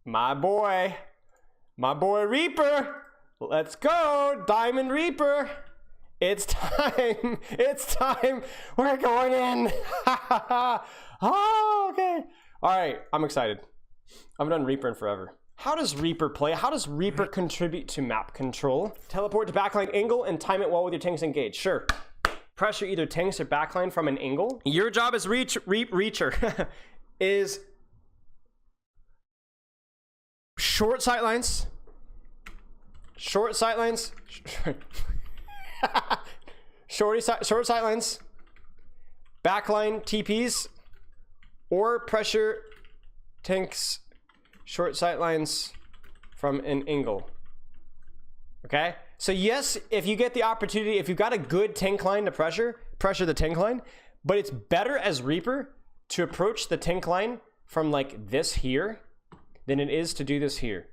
My boy Reaper. Let's go, Diamond Reaper. It's time. It's time. We're going in. Oh, okay. All right, I'm excited. I haven't done Reaper in forever. How does Reaper play? How does Reaper contribute to map control? Teleport to backline angle and time it well with your tanks engaged. Sure. Pressure either tanks or backline from an angle. Your job as Reacher is short sightlines. Short sightlines. Short sightlines. Backline TPs. Or pressure tanks short sightlines from an angle. Okay? So yes, if you get the opportunity, if you've got a good tank line to pressure the tank line, but it's better as Reaper to approach the tank line from like this here than it is to do this here.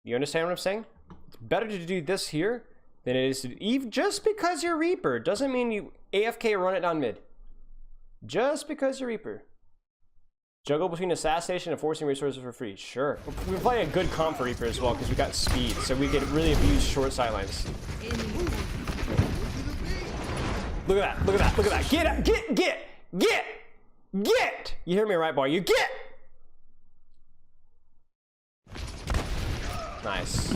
You understand what I'm saying? It's better to do this here than it is to, even just because you're Reaper doesn't mean you AFK run it down mid. Just because you're Reaper. Juggle between assassination and forcing resources for free. Sure. We're playing a good comp for Reaper as well because we got speed, so we could really abuse short sightlines. Look at that, look at that, look at that. Get! You hear me right, boy? You get! Nice.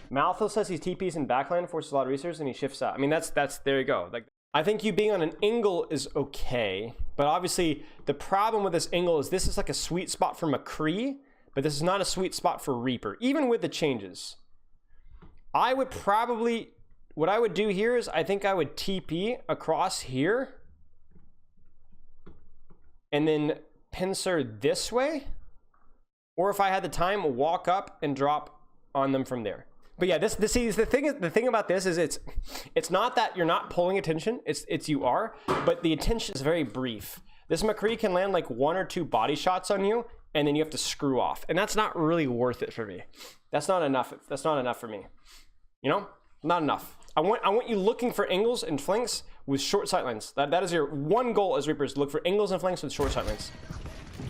Malthus says he's TPs in backline, forces a lot of resources, and he shifts out. I mean, that's there you go. Like, I think you being on an angle is okay, but obviously the problem with this angle is this is like a sweet spot for McCree, but this is not a sweet spot for Reaper, even with the changes. I would probably, what I would do here is I think I would TP across here and then pincer this way, or if I had the time, walk up and drop on them from there. But yeah, this is the thing about this is it's not that you're not pulling attention, it's you are, but the attention is very brief. This McCree can land like 1 or 2 body shots on you, and then you have to screw off, and that's not really worth it for me. That's not enough. That's not enough for me. You know, not enough. I want you looking for angles and flanks with short sightlines. That is your one goal as Reapers: look for angles and flanks with short sightlines.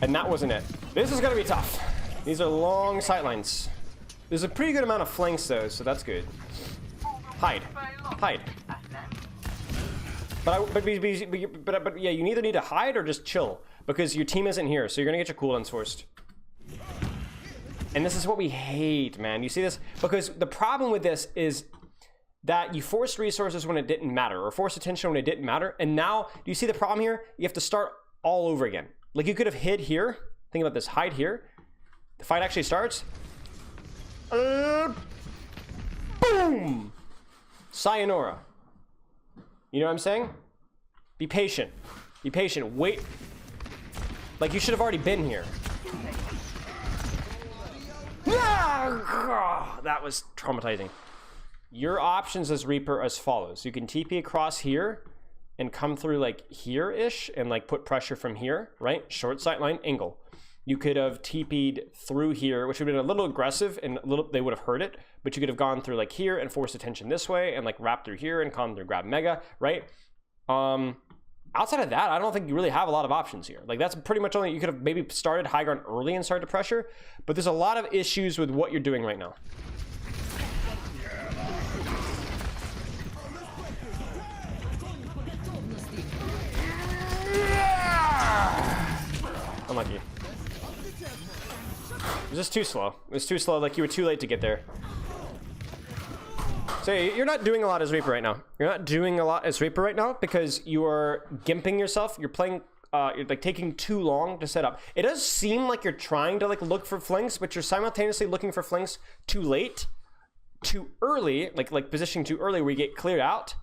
And that wasn't it. This is gonna be tough. These are long sightlines. There's a pretty good amount of flanks though, so that's good. Hide. But yeah, you either need to hide or just chill because your team isn't here, so you're gonna get your cooldowns forced. And this is what we hate, man. You see this? Because the problem with this is that you forced resources when it didn't matter, or forced attention when it didn't matter, and now, do you see the problem here? You have to start all over again. Like you could have hid here. Think about this, hide here. The fight actually starts. Boom! Sayonara. You know what I'm saying? Be patient. Be patient. Wait. Like you should have already been here. That was traumatizing. Your options as Reaper are as follows. You can TP across here and come through like here-ish and like put pressure from here, right? Short sightline angle. You could have TP'd through here, which would have been a little aggressive and they would have heard it, but you could have gone through like here and forced attention this way and like wrap through here and come through grab mega, right? Outside of that, I don't think you really have a lot of options here. Like that's pretty much only, you could have maybe started high ground early and started to pressure, but there's a lot of issues with what you're doing right now. Unlucky. It was just too slow. It was too slow, like you were too late to get there. So you're not doing a lot as Reaper right now. You're not doing a lot as Reaper right now because you are gimping yourself. You're playing, you're like taking too long to set up. It does seem like you're trying to like look for flanks, but you're simultaneously looking for flanks too late, too early, like positioning too early where you get cleared out.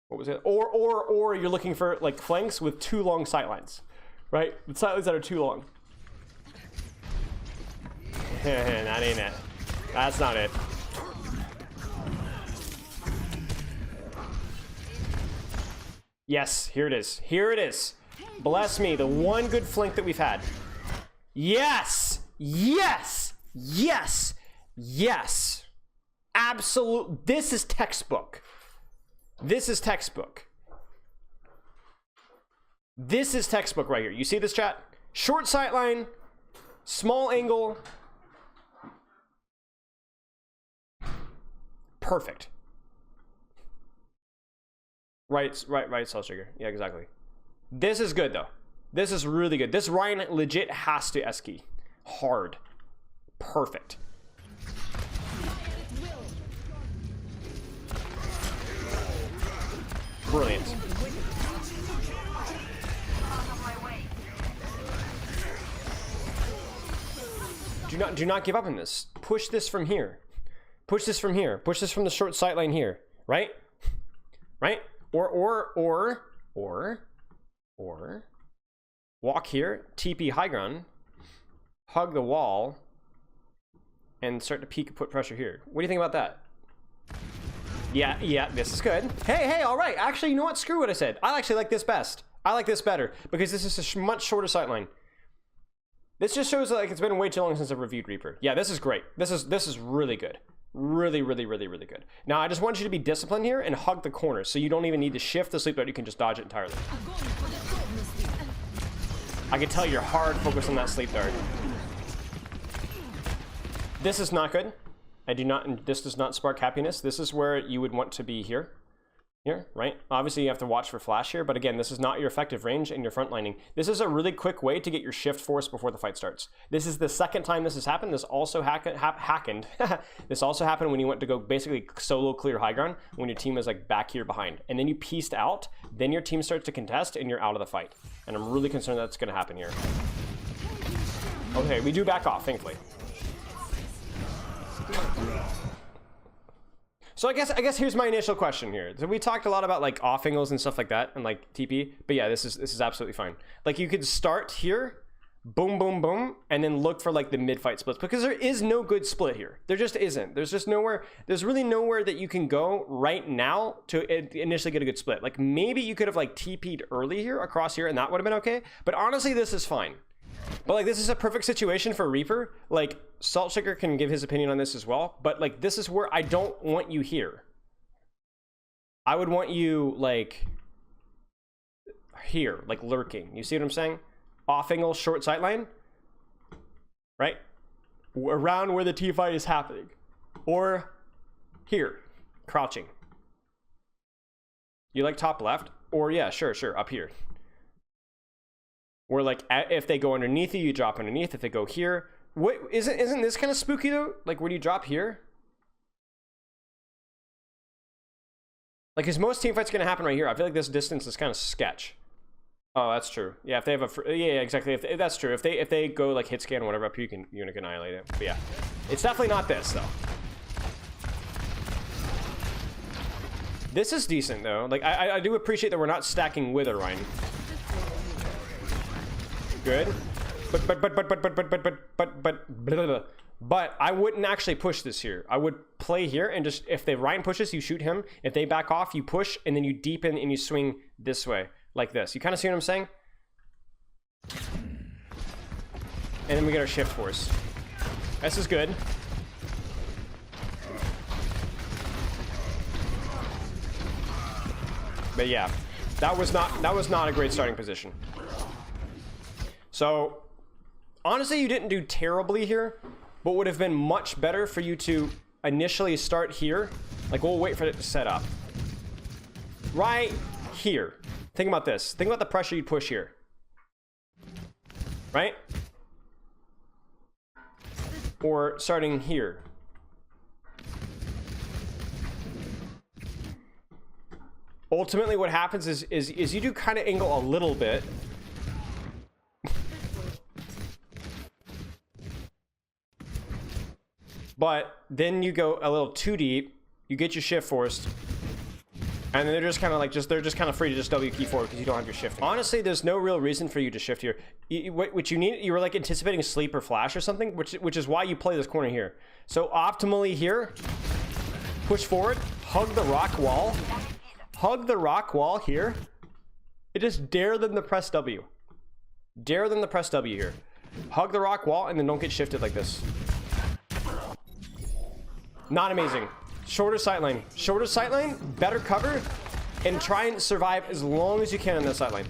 What was it? Or you're looking for like flanks with too long sightlines, right? The sightlines that are too long. That ain't it. That's not it. Yes, here it is. Here it is. Bless me, the one good flank that we've had. Yes! Yes! Yes! Yes. Absolute. This is textbook. This is textbook. This is textbook right here. You see this, chat? Short sight line, small angle. Perfect. Right, cell trigger. Yeah, exactly. This is good though. This is really good. This Ryan legit has to S-key. Hard. Perfect. Brilliant. Do not give up on this. Push this from here. Push this from here. Push this from the short sight line here. Right? Right? Or walk here, TP high ground, hug the wall, and start to peek and put pressure here. What do you think about that? Yeah, this is good. Hey, all right. Actually, you know what? Screw what I said. I actually like this best. I like this better because this is a much shorter sight line. This just shows that, like, it's been way too long since I've reviewed Reaper. Yeah, this is great. This is really good. Really good. Now, I just want you to be disciplined here and hug the corners so you don't even need to shift the sleep dart. You can just dodge it entirely. I can tell you're hard focused on that sleep dart. This is not good. This does not spark happiness. This is where you would want to be here. Here, right? Obviously, you have to watch for flash here, but again, this is not your effective range and your frontlining. This is a really quick way to get your shift force before the fight starts. This is the second time this has happened. This also happened. This also happened when you went to go basically solo clear high ground when your team is like back here behind. And then you pieced out, then your team starts to contest and you're out of the fight. And I'm really concerned that's gonna happen here. Okay, we do back off, thankfully. So I guess here's my initial question here. So we talked a lot about like off angles and stuff like that and like TP, but yeah, this is absolutely fine. Like you could start here, boom, boom, boom, and then look for like the mid-fight splits because there is no good split here. There just isn't. There's just nowhere. There's really nowhere that you can go right now to initially get a good split. Like maybe you could have like TP'd early here across here and that would have been okay. But honestly, this is fine. But like this is a perfect situation for Reaper. Like Salt Shaker can give his opinion on this as well. But like this is where I don't want you here. I would want you like here, like lurking. You see what I'm saying? Off angle, short sight line. Right? Around where the T fight is happening. Or here, crouching. You like top left? Or yeah, sure, up here. Where like if they go underneath you, you drop underneath. If they go here, what isn't this kind of spooky though? Like where do you drop here? Like is most team fights gonna happen right here? I feel like this distance is kind of sketch. Oh, that's true. Yeah, if they have a yeah, exactly. If that's true. If they go like hit scan or whatever up here, you can annihilate it. But yeah, it's definitely not this though. This is decent though. Like I do appreciate that we're not stacking with Orion. Good, but I wouldn't actually push this here. I would play here and just if Ryan pushes, you shoot him. If they back off, you push and then you deepen and you swing this way like this. You kind of see what I'm saying? And then we get our shift force. This is good. But yeah, that was not a great starting position. So, honestly, you didn't do terribly here, but would have been much better for you to initially start here. Like, we'll wait for it to set up. Right here. Think about this. Think about the pressure you'd push here. Right? Or starting here. Ultimately, what happens is you do kind of angle a little bit. But then you go a little too deep, you get your shift forced, and then they're just kind of like they're just kind of free to just W key forward because you don't have your shift. Honestly, there's no real reason for you to shift here. What you need, you were like anticipating sleep or flash or something, which is why you play this corner here. So optimally here, push forward, hug the rock wall here. It just dare them to press W. Dare them to press W here. Hug the rock wall and then don't get shifted like this. Not amazing. Shorter sightline. Shorter sightline, better cover, and try and survive as long as you can on that sightline.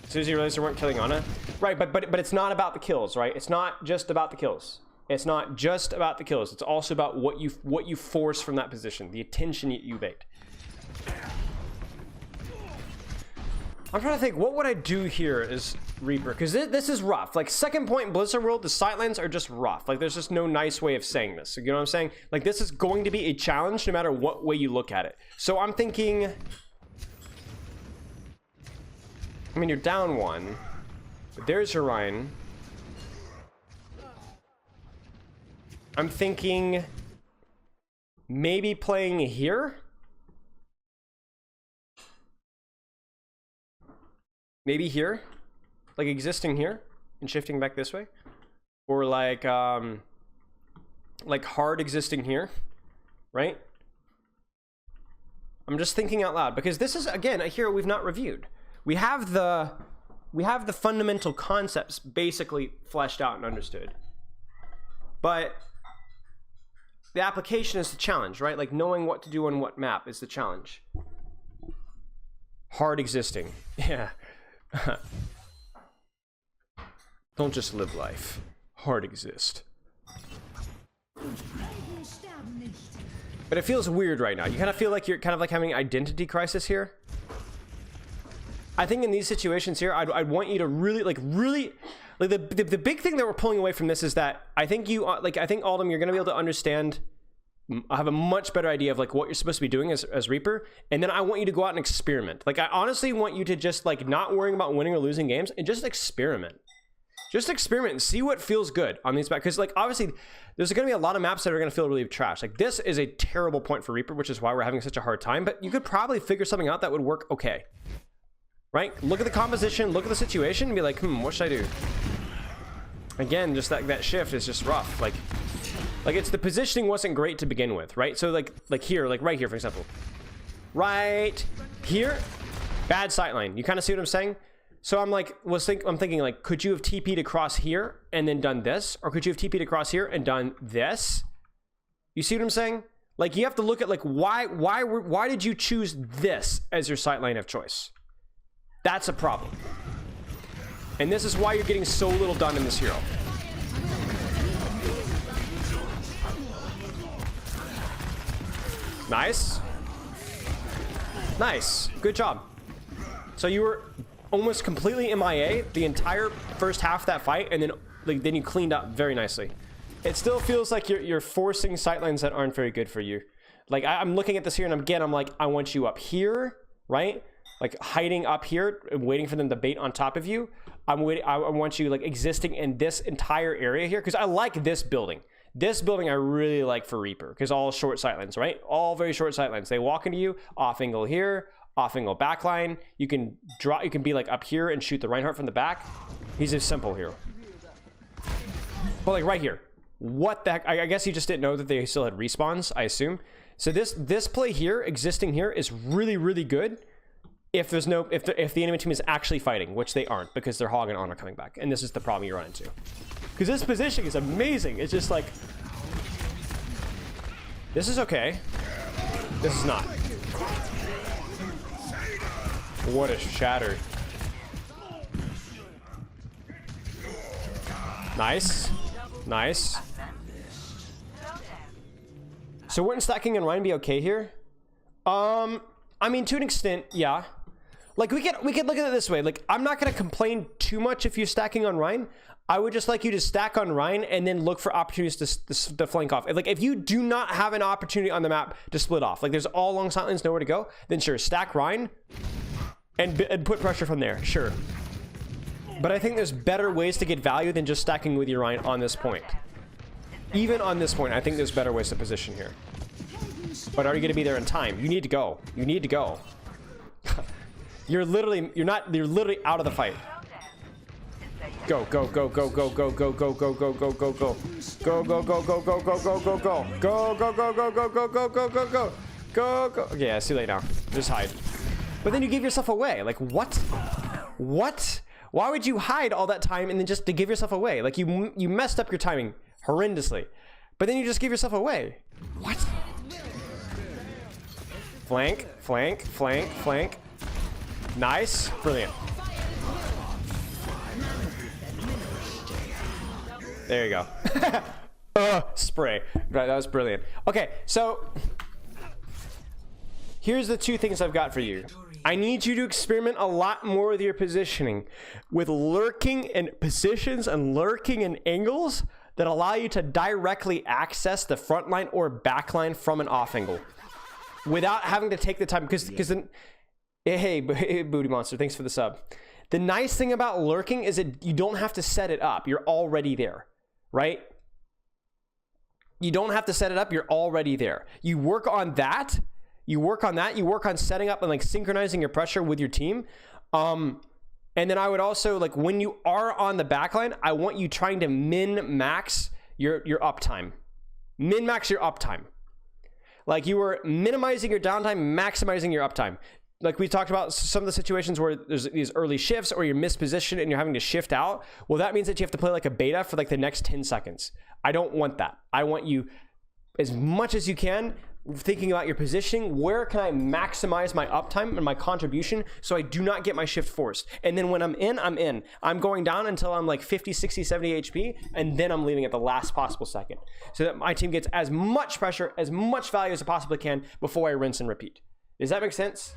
As soon as you realize you weren't killing Ana. Right, but it's not about the kills, right? It's not just about the kills. It's not just about the kills. It's also about what you force from that position, the attention you bait. I'm trying to think, what would I do here as Reaper? Because this is rough. Like, second point in Blizzard World, the sightlines are just rough. Like, there's just no nice way of saying this. You know what I'm saying? Like, this is going to be a challenge no matter what way you look at it. So I'm thinking... I mean, you're down one. But there's your Ryan. I'm thinking... maybe playing here? Maybe here, like existing here and shifting back this way, or like hard existing here, right? I'm just thinking out loud because this is, again, a hero we've not reviewed. We have the fundamental concepts basically fleshed out and understood, but the application is the challenge, right? Like knowing what to do on what map is the challenge. Hard existing, yeah. Don't just live life. Hard exist. But it feels weird right now. You kind of feel like you're kind of like having an identity crisis here. I think in these situations here, I'd want you to really the big thing that we're pulling away from this is that I think I think Aldum, you're gonna be able to understand. I have a much better idea of like what you're supposed to be doing as Reaper, and then I want you to go out and experiment. Like, I honestly want you to just like not worrying about winning or losing games and just experiment. Just experiment and see what feels good on these maps. Because like obviously there's going to be a lot of maps that are going to feel really trash. Like this is a terrible point for Reaper, which is why we're having such a hard time. But you could probably figure something out that would work okay, right? Look at the composition, look at the situation, and be like, what should I do? Again, just that shift is just rough. Like it's the positioning wasn't great to begin with, right? So like here, like right here, for example, right here, bad sightline. You kind of see what I'm saying? So I'm like, I'm thinking like, could you have TP'd across here and then done this, or could you have TP'd across here and done this? You see what I'm saying? Like you have to look at like why did you choose this as your sightline of choice? That's a problem, and this is why you're getting so little done in this hero. Nice. Nice. Good job. So you were almost completely MIA the entire first half of that fight, and then you cleaned up very nicely. It still feels like you're forcing sightlines that aren't very good for you. Like I'm looking at this here, and again, I'm like, I want you up here, right? Like hiding up here and waiting for them to bait on top of you. I want you like existing in this entire area here, because I like this building. This building I really like for Reaper, because all short sightlines, right? All very short sightlines. They walk into you, off angle here, off angle backline. You can be like up here and shoot the Reinhardt from the back. He's a simple hero. But like right here, what the heck? I guess you just didn't know that they still had respawns, I assume. So this play here, existing here, is really, really good if there's no, if the enemy team is actually fighting, which they aren't, because they're Hog and Honor coming back. And this is the problem you run into. Because this positioning is amazing. It's just like, this is okay. This is not. What a shatter. Nice. Nice. So wouldn't stacking and Ryan be okay here? I mean, to an extent, yeah. Like we could look at it this way. Like, I'm not gonna complain too much if you're stacking on Ryan. I would just like you to stack on Ryan and then look for opportunities to flank off. Like if you do not have an opportunity on the map to split off, like there's all long sightlines, nowhere to go, then sure, stack Ryan and put pressure from there, sure. But I think there's better ways to get value than just stacking with your Ryan on this point. Even on this point, I think there's better ways to position here. But are you gonna be there in time? You need to go. You need to go. You're literally out of the fight. Go, go, go, go, go, go, go, go, go, go, go, go, go. Go, go, go, go, go, go, go, go, go. Go, go, go, go, go, go, go, go, go, go. Go, go. Okay, yeah, see you later now. Just hide. But then you give yourself away. Like, what? What? Why would you hide all that time and then just to give yourself away? Like, you messed up your timing horrendously. but then you just give yourself away. What? Flank, flank, flank, flank. Nice. Brilliant. There you go. Spray. Right, that was brilliant. Okay, so here's the two things I've got for you. I need you to experiment a lot more with your positioning, with lurking in positions and lurking in angles that allow you to directly access the front line or back line from an off angle without having to take the time. Because then, hey, Booty Monster, thanks for the sub. The nice thing about lurking is that you don't have to set it up. You're already there, right? You don't have to set it up. You're already there. You work on that. You work on that. You work on setting up and like synchronizing your pressure with your team. And then I would also, like, when you are on the back line, I want you trying to min-max your uptime. Min-max your uptime. Like, you were minimizing your downtime, maximizing your uptime. Like we talked about some of the situations where there's these early shifts or you're mispositioned and you're having to shift out. Well, that means that you have to play like a beta for like the next 10 seconds. I don't want that. I want you, as much as you can, thinking about your positioning. Where can I maximize my uptime and my contribution so I do not get my shift forced? And then when I'm in, I'm in. I'm going down until I'm like 50, 60, 70 HP, and then I'm leaving at the last possible second so that my team gets as much pressure, as much value as it possibly can before I rinse and repeat. Does that make sense?